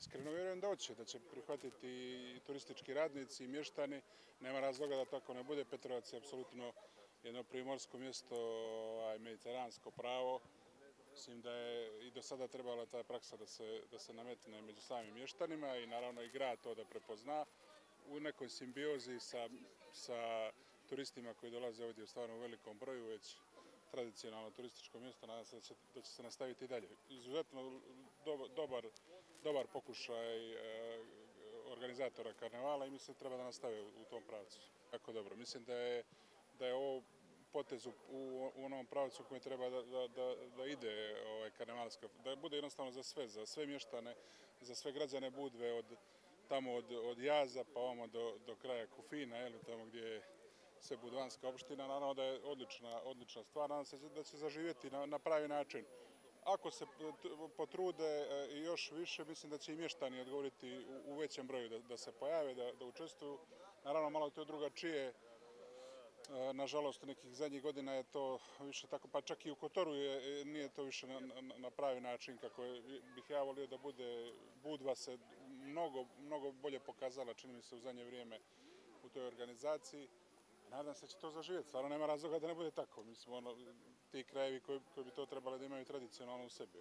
Iskreno vjerujem da hoće, da će prihvatiti i turistički radnici i mještani. Nema razloga da tako ne bude. Petrovac je apsolutno jedno primorsko mjesto, mediteransko pravo. Mislim da je i do sada trebala ta praksa da se nametne među samim mještanima i naravno i grad to da prepozna u nekoj simbiozi sa turistima koji dolaze ovdje u stvarno velikom broju, već tradicionalno turističko mjesto. Nadam se da će se nastaviti i dalje. Izuzetno dobar pokušaj organizatora karnevala i mislim da treba da nastave u tom pravcu. Jako dobro. Mislim da je ovo potez u onom pravcu koji treba da ide karnevalska, da bude jednostavno za sve mještane, za sve građane Budve, od Jaza pa ovamo do kraja Kufina, tamo gdje je sve budvanska opština. Naravno da je odlična stvar, nadam se da će zaživjeti na pravi način. Ako se potrude još više, mislim da će i mještani odgovoriti u većem broju da se pojave, da učestvuju. Naravno, malo to drugačije. Nažalost, nekih zadnjih godina je to više tako, pa čak i u Kotoru nije to više na pravi način kako bih ja volio da bude. Budva se mnogo bolje pokazala, čini mi se, u zadnje vrijeme u toj organizaciji. Nadam se da će to zaživjeti. Stvarno nema razloga da ne bude tako. Mi smo ti krajevi koji bi to trebali da imaju tradicionalno u sebi.